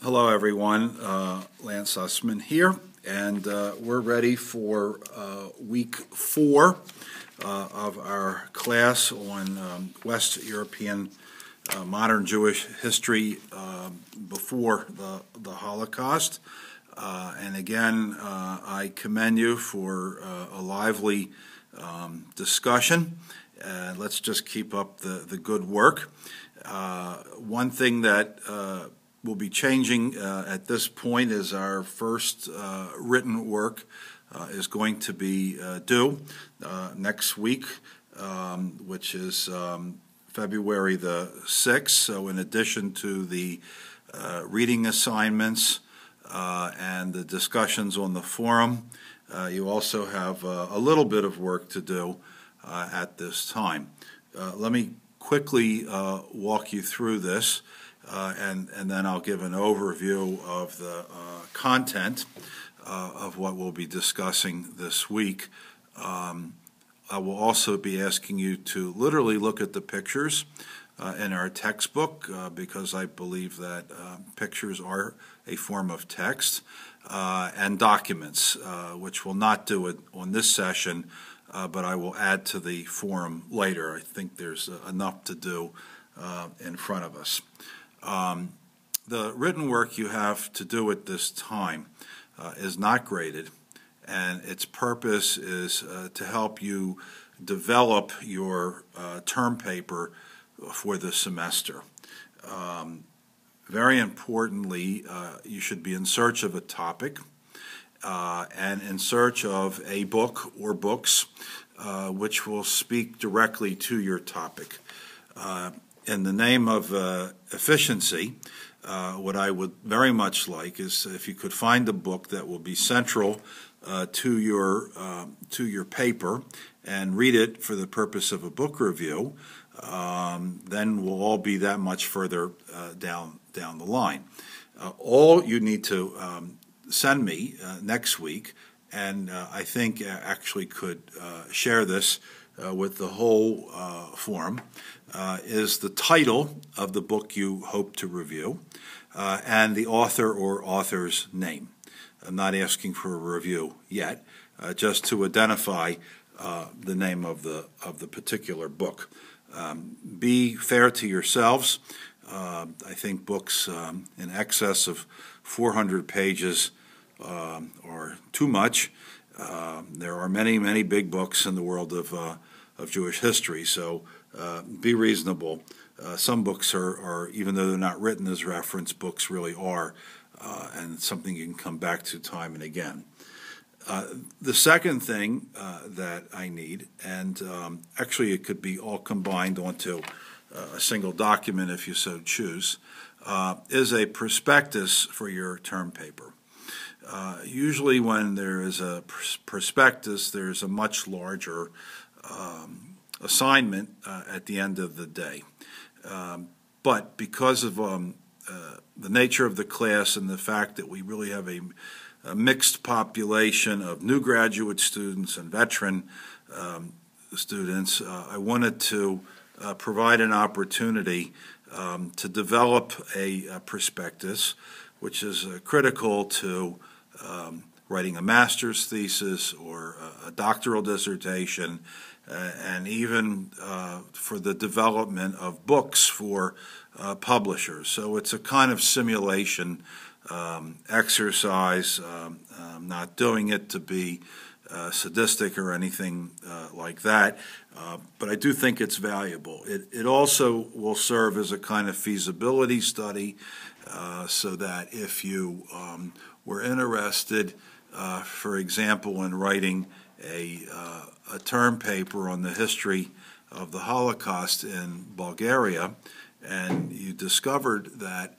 Hello everyone, Lance Sussman here, and we're ready for week 4 of our class on West European modern Jewish history before the Holocaust. And again, I commend you for a lively discussion. Let's just keep up the good work. One thing that we'll be changing at this point is our first written work is going to be due next week, which is February the 6th. So in addition to the reading assignments and the discussions on the forum, you also have a little bit of work to do at this time. Let me quickly walk you through this. And then I'll give an overview of the content of what we'll be discussing this week. I will also be asking you to literally look at the pictures in our textbook because I believe that pictures are a form of text, and documents, which we'll not do it on this session, but I will add to the forum later. I think there's enough to do in front of us. The written work you have to do at this time is not graded, and its purpose is to help you develop your term paper for the semester. Very importantly, you should be in search of a topic and in search of a book or books which will speak directly to your topic. In the name of efficiency, what I would very much like is if you could find a book that will be central to your paper and read it for the purpose of a book review, then we'll all be that much further down the line. All you need to send me next week, and I think actually could share this with the whole forum, is the title of the book you hope to review and the author or author's name. I'm not asking for a review yet, just to identify the name of the particular book. Be fair to yourselves. I think books in excess of 400 pages are too much. There are many big books in the world of Jewish history, so be reasonable. Some books are, even though they're not written as reference books, really are, and it's something you can come back to time and again. The second thing that I need, and actually it could be all combined onto a single document if you so choose, is a prospectus for your term paper. Usually when there is a prospectus, there's a much larger assignment at the end of the day. But because of the nature of the class and the fact that we really have a mixed population of new graduate students and veteran students, I wanted to provide an opportunity to develop a prospectus, which is critical to writing a master's thesis or a doctoral dissertation, and even for the development of books for publishers. So it's a kind of simulation exercise. I'm not doing it to be sadistic or anything like that, but I do think it's valuable. It also will serve as a kind of feasibility study, so that if you were interested, for example, in writing a term paper on the history of the Holocaust in Bulgaria, and you discovered that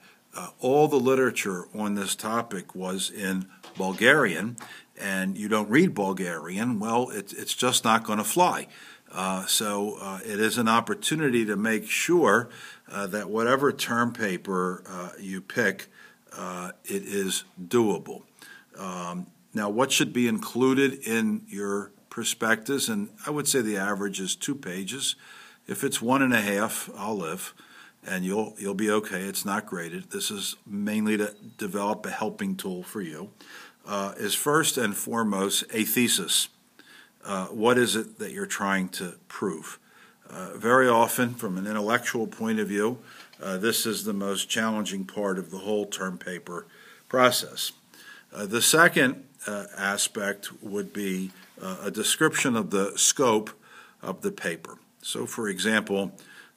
all the literature on this topic was in Bulgarian, and you don't read Bulgarian, well, it's just not going to fly. So it is an opportunity to make sure that whatever term paper you pick, it is doable. Now, what should be included in your prospectus? And I would say the average is 2 pages. If it's 1.5, I'll live. and you'll be okay. It's not graded. This is mainly to develop a helping tool for you. Is first and foremost a thesis. What is it that you're trying to prove? Very often, from an intellectual point of view, this is the most challenging part of the whole term paper process. The second aspect would be a description of the scope of the paper. So, for example,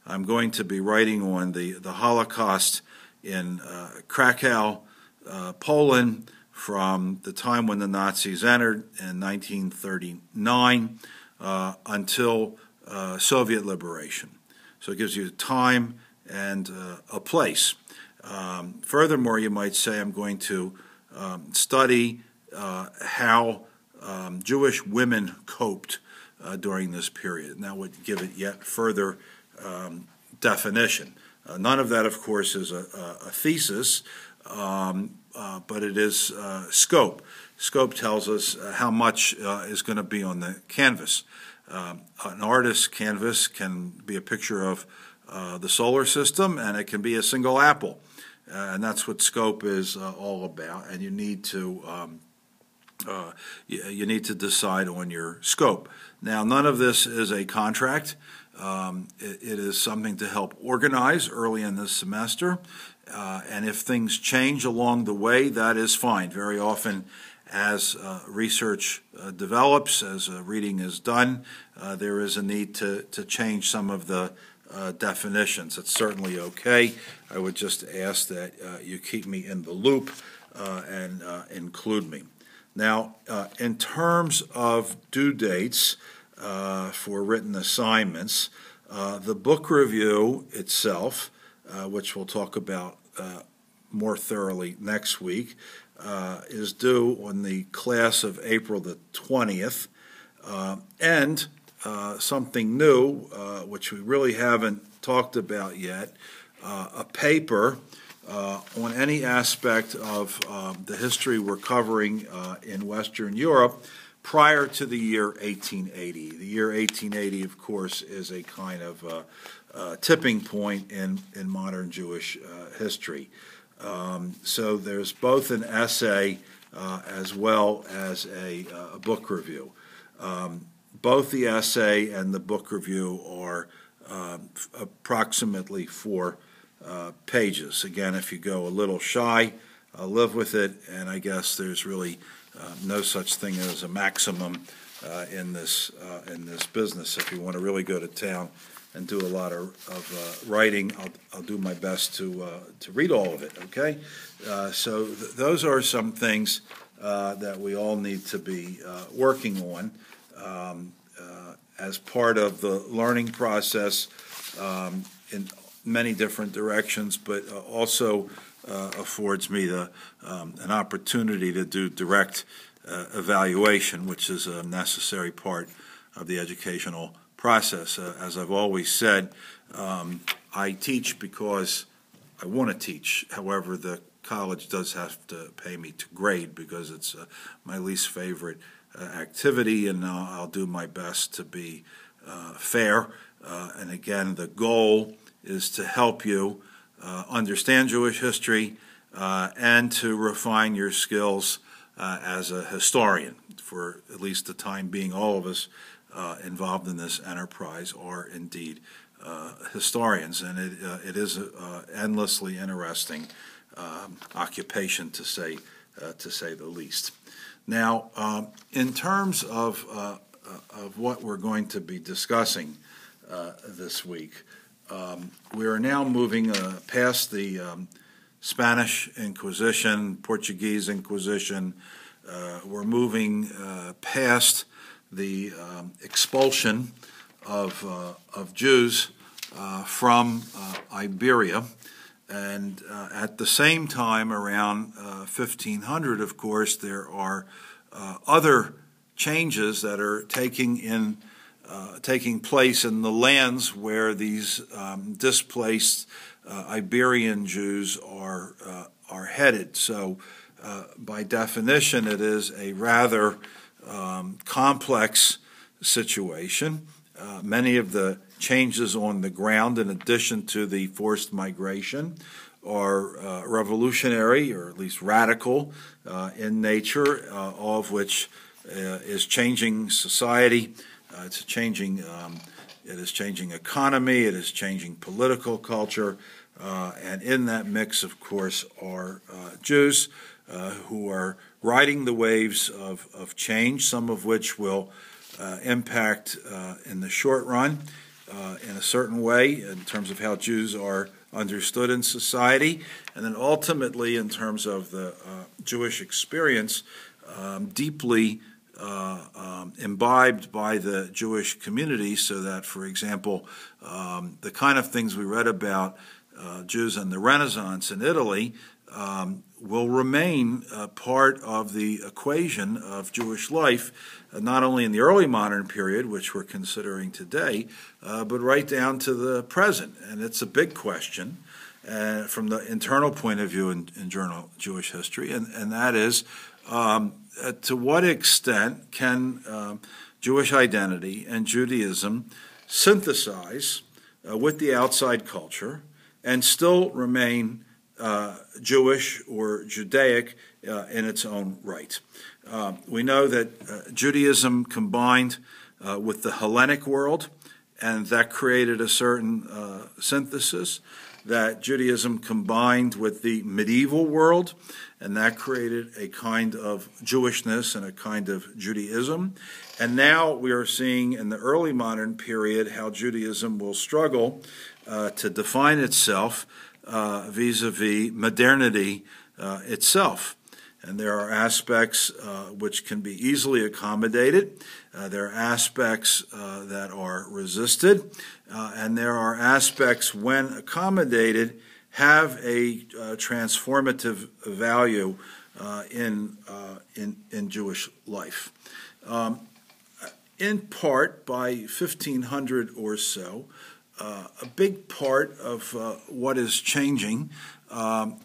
I'm going to be writing on the Holocaust in Krakow, Poland, from the time when the Nazis entered in 1939 until Soviet liberation. So it gives you time and a place. Furthermore, you might say I'm going to study how Jewish women coped during this period, and that would give it yet further definition. None of that, of course, is a thesis, but it is scope. Scope tells us how much is going to be on the canvas. An artist's canvas can be a picture of the solar system, and it can be a single apple. And that's what scope is all about, and you need to decide on your scope. Now, none of this is a contract. It is something to help organize early in this semester, and if things change along the way, that is fine. Very often, as research develops, as reading is done, there is a need to change some of the definitions. It's certainly okay. I would just ask that you keep me in the loop and include me. Now, in terms of due dates for written assignments, the book review itself, which we'll talk about more thoroughly next week, is due on the class of April the 20th, and something new, which we really haven't talked about yet, a paper on any aspect of the history we're covering in Western Europe prior to the year 1880. The year 1880, of course, is a kind of tipping point in modern Jewish history. So there's both an essay as well as a book review. Both the essay and the book review are approximately 4 pages. Again, if you go a little shy, live with it, and I guess there's really no such thing as a maximum in this business. If you want to really go to town and do a lot of writing, I'll do my best to read all of it. Okay, so those are some things that we all need to be working on as part of the learning process in many different directions, but also affords me an opportunity to do direct evaluation, which is a necessary part of the educational process. As I've always said, I teach because I want to teach. However, the college does have to pay me to grade because it's my least favorite activity, and I'll do my best to be fair. And again, the goal is to help you understand Jewish history and to refine your skills as a historian. For at least the time being, all of us involved in this enterprise are indeed historians, and it is an endlessly interesting occupation, to say the least. Now, in terms of what we're going to be discussing this week, we are now moving past the Spanish Inquisition, Portuguese Inquisition. We're moving past the expulsion of Jews from Iberia, and at the same time, around 1500, of course, there are other changes that are taking place in the lands where these displaced Iberian Jews are headed. So, by definition, it is a rather complex situation. Many of the changes on the ground, in addition to the forced migration, are revolutionary, or at least radical in nature, all of which is changing society. It is changing economy. It is changing political culture, and in that mix, of course, are Jews who are riding the waves of change, some of which will impact in the short run in a certain way in terms of how Jews are understood in society, and then ultimately in terms of the Jewish experience, deeply imbibed by the Jewish community, so that, for example, the kind of things we read about Jews in the Renaissance in Italy will remain part of the equation of Jewish life, not only in the early modern period, which we're considering today, but right down to the present. And it's a big question from the internal point of view in Jewish history, and that is, to what extent can Jewish identity and Judaism synthesize with the outside culture and still remain Jewish or Judaic in its own right. We know that Judaism combined with the Hellenic world, and that created a certain synthesis, that Judaism combined with the medieval world, and that created a kind of Jewishness and a kind of Judaism. And now we are seeing in the early modern period how Judaism will struggle to define itself vis-a-vis modernity itself. And there are aspects which can be easily accommodated. There are aspects that are resisted. And there are aspects, when accommodated, have a transformative value in Jewish life. In part, by 1500 or so, a big part of what is changing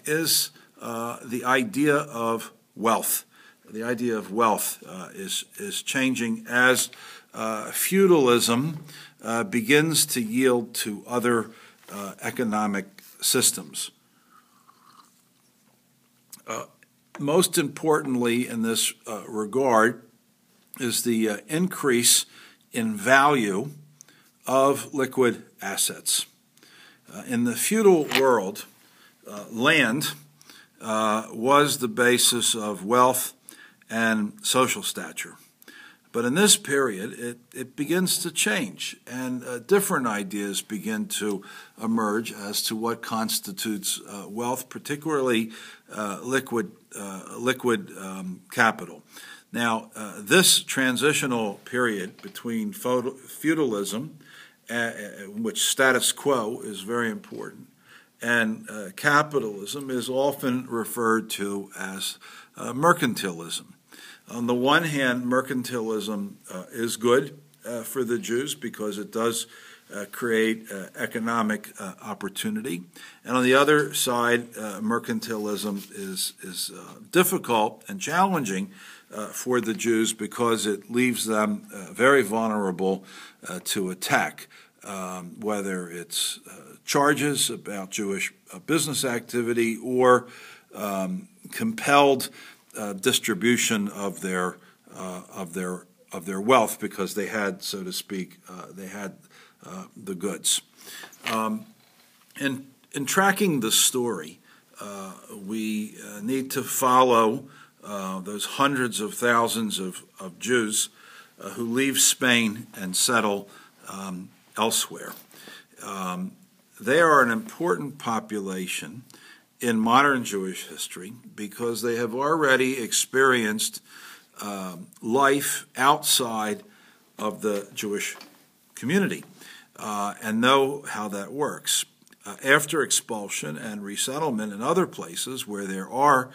is the idea of wealth. The idea of wealth is changing as feudalism begins to yield to other economic systems. Most importantly in this regard is the increase in value of liquid assets. In the feudal world, land was the basis of wealth and social stature. But in this period, it begins to change, and different ideas begin to emerge as to what constitutes wealth, particularly liquid capital. Now, this transitional period between feudalism, in which status quo is very important, and capitalism is often referred to as mercantilism. On the one hand, mercantilism is good for the Jews because it does create economic opportunity. And on the other side, mercantilism is difficult and challenging for the Jews because it leaves them very vulnerable to attack, whether it's charges about Jewish business activity or compelled distribution of their wealth, because they had, so to speak, the goods. In tracking the story, we need to follow those hundreds of thousands of Jews who leave Spain and settle elsewhere. They are an important population in modern Jewish history because they have already experienced life outside of the Jewish community and know how that works. After expulsion and resettlement in other places where there are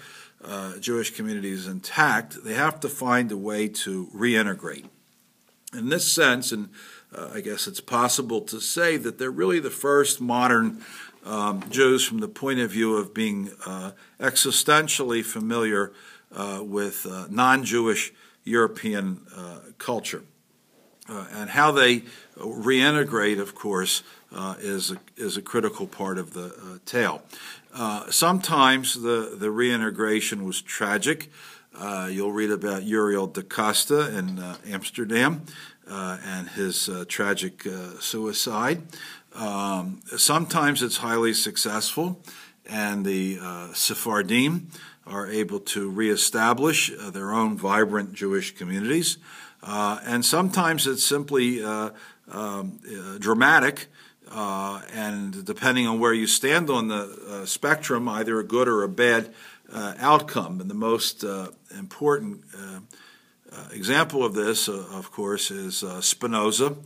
Jewish communities intact, they have to find a way to reintegrate. In this sense, and I guess it's possible to say that they're really the first modern Jews from the point of view of being existentially familiar with non-Jewish European culture. And how they reintegrate, of course, is a critical part of the tale. Sometimes the reintegration was tragic. You'll read about Uriel da Costa in Amsterdam and his tragic suicide. Sometimes it's highly successful, and the Sephardim are able to reestablish their own vibrant Jewish communities. And sometimes it's simply dramatic, and depending on where you stand on the spectrum, either a good or a bad outcome. And the most important example of this, of course, is Spinoza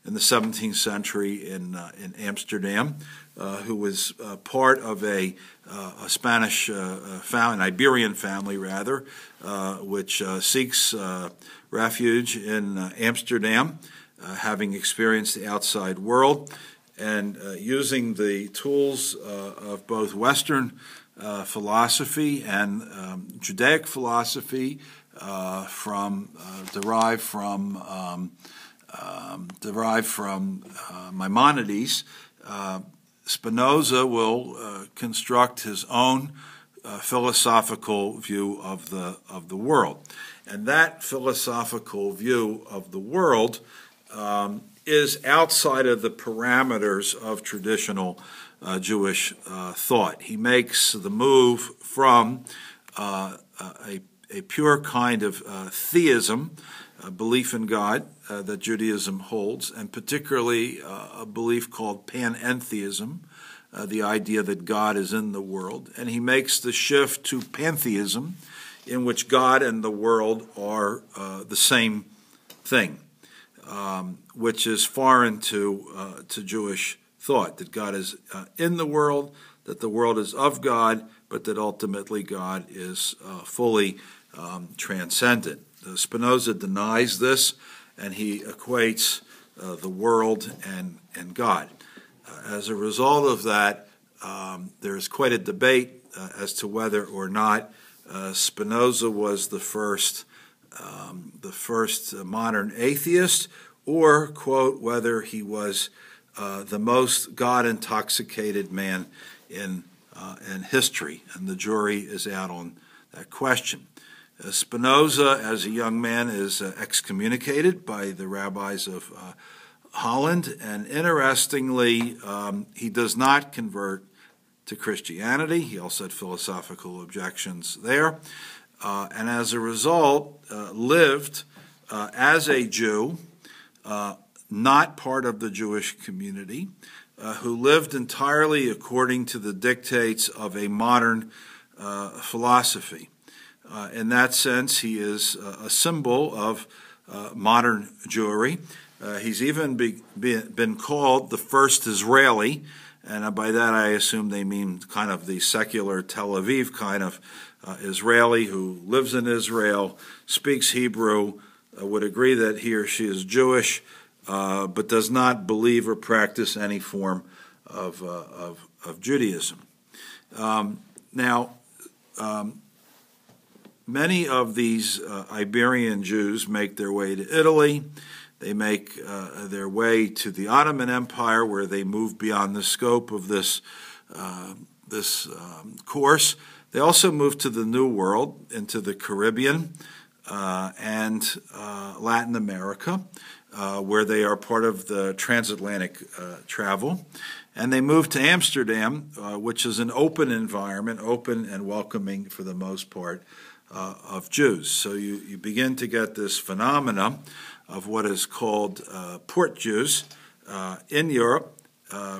in the 17th century in Amsterdam, who was part of a Spanish an Iberian family, rather, which seeks refuge in Amsterdam, having experienced the outside world, and using the tools of both Western philosophy and Judaic philosophy derived from Maimonides. Spinoza will construct his own philosophical view of the world, and that philosophical view of the world is outside of the parameters of traditional Jewish thought. He makes the move from a pure kind of theism, a belief in God that Judaism holds, and particularly a belief called panentheism, the idea that God is in the world. And he makes the shift to pantheism, in which God and the world are the same thing, which is foreign to Jewish thought, that God is in the world, that the world is of God, but that ultimately God is fully transcendent. Spinoza denies this, and he equates the world and God. As a result of that, there is quite a debate as to whether or not Spinoza was the first modern atheist, or, quote, whether he was the most God-intoxicated man in history, and the jury is out on that question. Spinoza, as a young man, is excommunicated by the rabbis of Holland, and interestingly, he does not convert to Christianity. He also had philosophical objections there, and as a result, lived as a Jew, not part of the Jewish community, who lived entirely according to the dictates of a modern philosophy. In that sense, he is a symbol of modern Jewry. He's even been called the first Israeli, and by that I assume they mean kind of the secular Tel Aviv kind of Israeli who lives in Israel, speaks Hebrew, would agree that he or she is Jewish, but does not believe or practice any form of Judaism. Many of these Iberian Jews make their way to Italy. They make their way to the Ottoman Empire, where they move beyond the scope of this course. They also move to the New World, into the Caribbean and Latin America, where they are part of the transatlantic travel. And they move to Amsterdam, which is an open environment, open and welcoming for the most part, of Jews. So you begin to get this phenomena of what is called port Jews in Europe,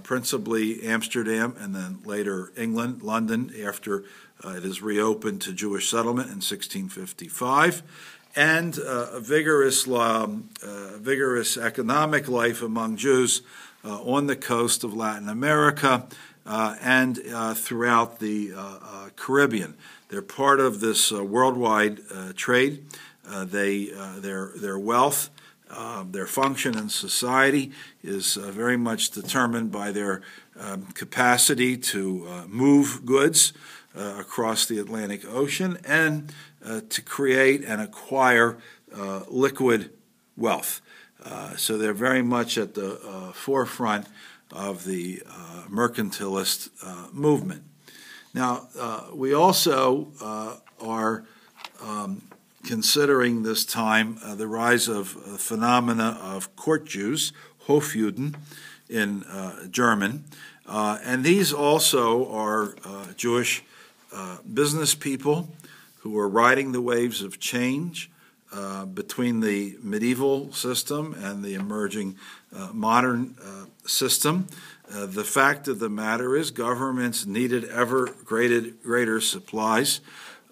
principally Amsterdam, and then later England, London, after it is reopened to Jewish settlement in 1655, and a vigorous economic life among Jews on the coast of Latin America and throughout the Caribbean. They're part of this worldwide trade. Their wealth, their function in society is very much determined by their capacity to move goods across the Atlantic Ocean and to create and acquire liquid wealth. So they're very much at the forefront of the mercantilist movement. Now, we also are considering this time the rise of phenomena of court Jews, Hofjuden in German, and these also are Jewish business people who are riding the waves of change between the medieval system and the emerging modern system. The fact of the matter is governments needed ever greater supplies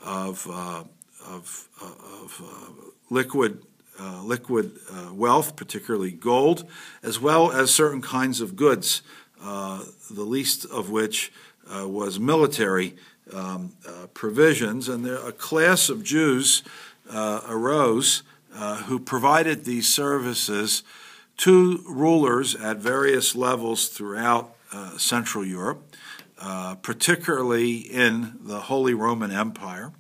of liquid wealth, particularly gold, as well as certain kinds of goods, the least of which was military provisions. And a class of Jews arose who provided these services to rulers at various levels throughout Central Europe, particularly in the Holy Roman Empire,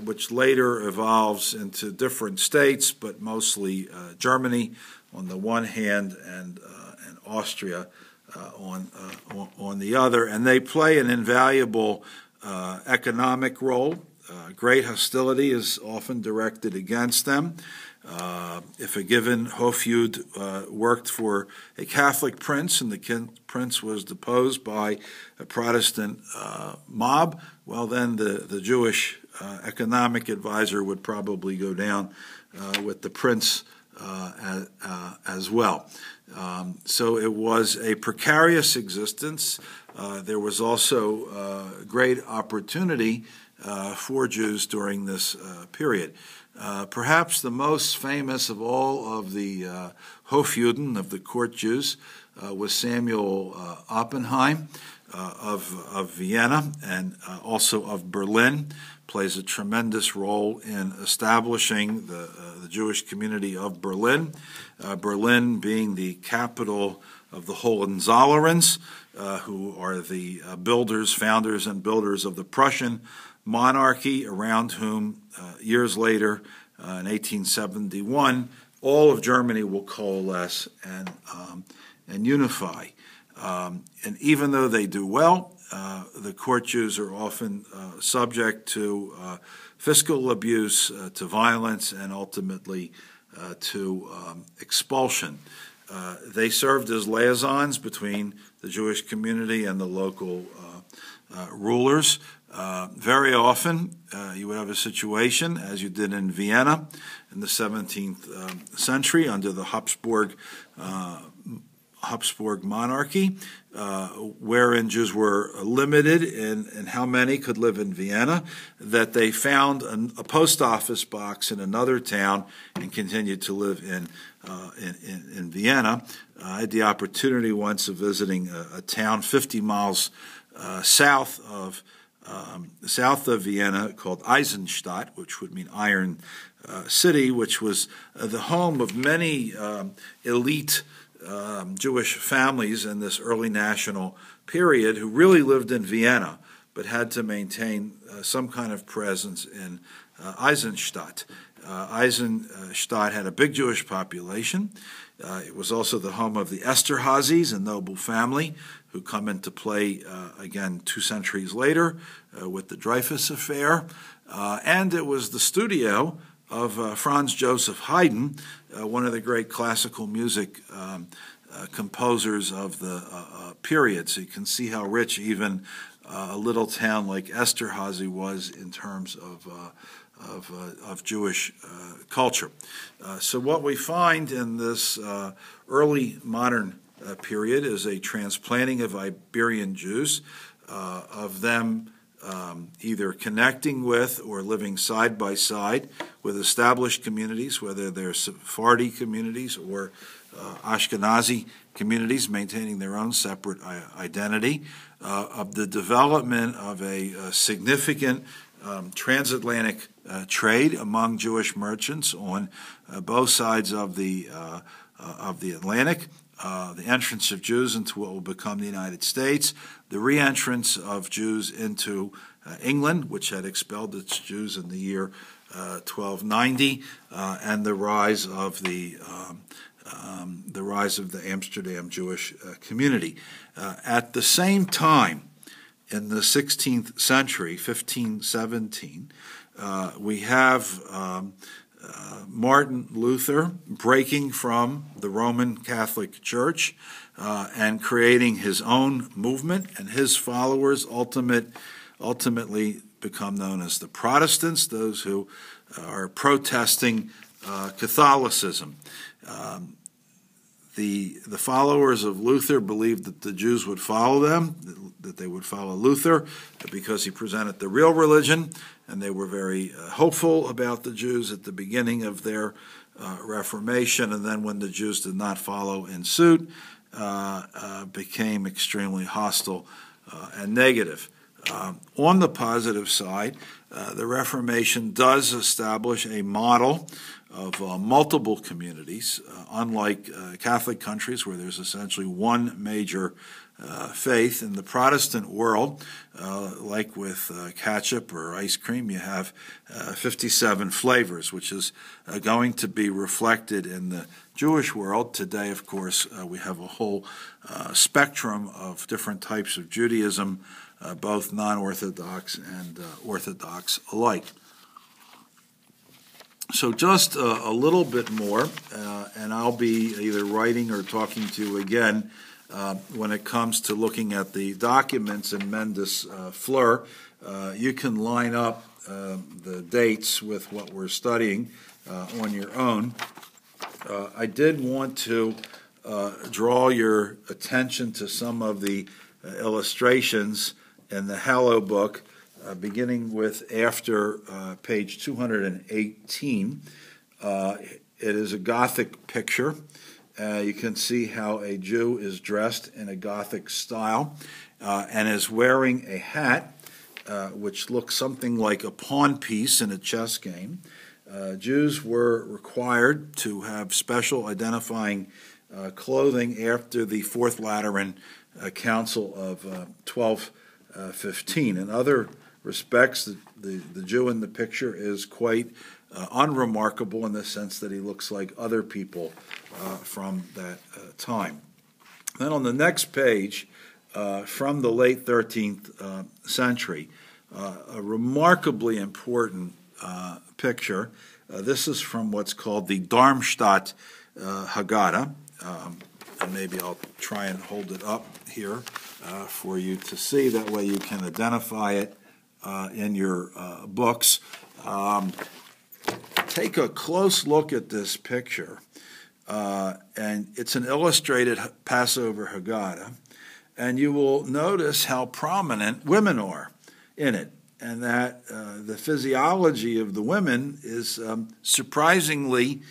which later evolves into different states, but mostly Germany on the one hand and Austria on the other. And they play an invaluable economic role. Great hostility is often directed against them. If a given Hofjud worked for a Catholic prince and the prince was deposed by a Protestant mob, well, then the Jewish economic advisor would probably go down with the prince as well. So it was a precarious existence. There was also great opportunity for Jews during this period. Perhaps the most famous of all of the Hofjuden, of the court Jews, was Samuel Oppenheim of Vienna and also of Berlin. Plays a tremendous role in establishing the Jewish community of Berlin. Berlin being the capital of the Hohenzollerns, who are the founders and builders of the Prussian monarchy, around whom years later, in 1871, all of Germany will coalesce and unify. And even though they do well, the court Jews are often subject to fiscal abuse, to violence, and ultimately to expulsion. They served as liaisons between the Jewish community and the local rulers. Very often, you would have a situation, as you did in Vienna in the 17th century under the Habsburg monarchy, wherein Jews were limited in how many could live in Vienna, that they found a post office box in another town and continued to live in Vienna. I had the opportunity once of visiting a town 50 miles south of Vienna called Eisenstadt, which would mean Iron City, which was the home of many elite Jewish families in this early national period who really lived in Vienna but had to maintain some kind of presence in Eisenstadt. Eisenstadt had a big Jewish population. It was also the home of the Esterházys, a noble family who come into play again 2 centuries later with the Dreyfus Affair. And it was the studio of Franz Joseph Haydn, one of the great classical music composers of the period. So you can see how rich even a little town like Esterházy was in terms of Jewish culture. So what we find in this early modern period is a transplanting of Iberian Jews, of them either connecting with or living side by side with established communities, whether they're Sephardi communities or Ashkenazi communities, maintaining their own separate identity, of the development of a significant transatlantic trade among Jewish merchants on both sides of the Atlantic, the entrance of Jews into what will become the United States, the re-entrance of Jews into England, which had expelled its Jews in the year 1290, and the rise of the the rise of the Amsterdam Jewish community. At the same time, in the 16th century, 1517, we have Martin Luther breaking from the Roman Catholic Church and creating his own movement, and his followers ultimately become known as the Protestants, those who are protesting Catholicism. The followers of Luther believed that the Jews would follow them, that they would follow Luther because he presented the real religion, and they were very hopeful about the Jews at the beginning of their Reformation, and then when the Jews did not follow in suit, became extremely hostile and negative. On the positive side, the Reformation does establish a model of multiple communities, unlike Catholic countries where there's essentially one major faith. In the Protestant world, like with ketchup or ice cream, you have 57 flavors, which is going to be reflected in the Jewish world. Today, of course, we have a whole spectrum of different types of Judaism, both non-Orthodox and Orthodox alike. So just a little bit more, and I'll be either writing or talking to you again when it comes to looking at the documents in Mendes Fleur. You can line up the dates with what we're studying on your own. I did want to draw your attention to some of the illustrations in the Hallow book, beginning with after page 218. It is a Gothic picture. You can see how a Jew is dressed in a Gothic style and is wearing a hat which looks something like a pawn piece in a chess game. Jews were required to have special identifying clothing after the Fourth Lateran Council of 1215. In other respects, the Jew in the picture is quite unremarkable in the sense that he looks like other people from that time. Then on the next page, from the late 13th century, a remarkably important picture. This is from what's called the Darmstadt Haggadah. And maybe I'll try and hold it up here for you to see. That way you can identify it in your books. Take a close look at this picture. And it's an illustrated Passover Haggadah. And you will notice how prominent women are in it, and that the physiology of the women is surprisingly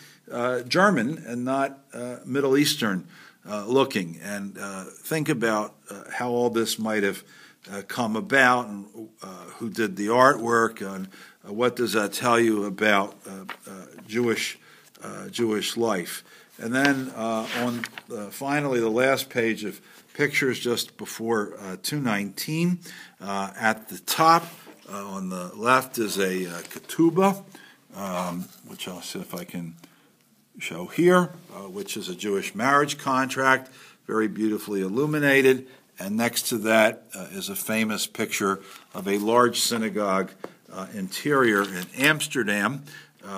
German and not Middle Eastern looking. And think about how all this might have come about, and who did the artwork, and what does that tell you about Jewish life. And then on finally the last page of pictures just before 219, at the top on the left is a ketubah, which I'll see if I can show here, which is a Jewish marriage contract, very beautifully illuminated. And next to that is a famous picture of a large synagogue interior in Amsterdam,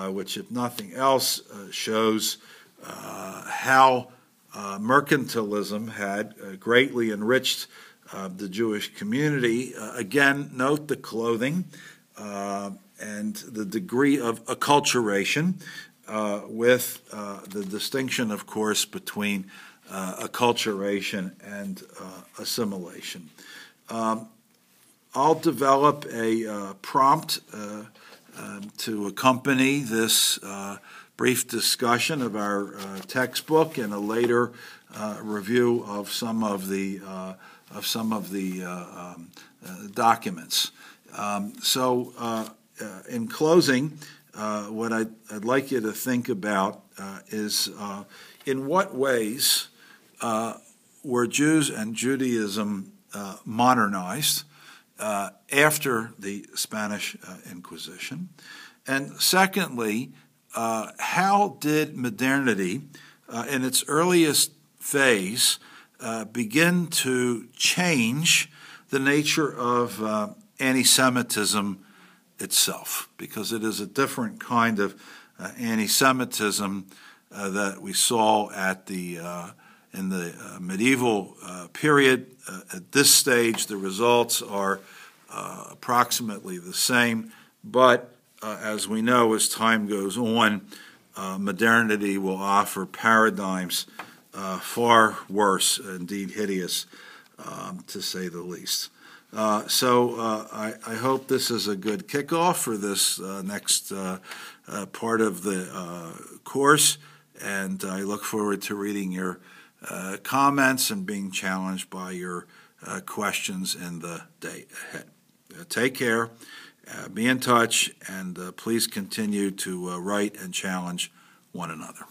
which, if nothing else, shows how mercantilism had greatly enriched the Jewish community. Again, note the clothing and the degree of acculturation, with the distinction, of course, between acculturation and assimilation. I'll develop a prompt to accompany this brief discussion of our textbook and a later review of some of the documents. In closing, what I'd like you to think about is in what ways were Jews and Judaism modernized after the Spanish Inquisition? And secondly, how did modernity in its earliest phase, begin to change the nature of anti-Semitism itself, because it is a different kind of anti-Semitism that we saw in the medieval period. At this stage, the results are approximately the same, but as we know, as time goes on, modernity will offer paradigms far worse, indeed hideous, to say the least. So I hope this is a good kickoff for this next part of the course, and I look forward to reading your comments and being challenged by your questions in the day ahead. Take care, be in touch, and please continue to write and challenge one another.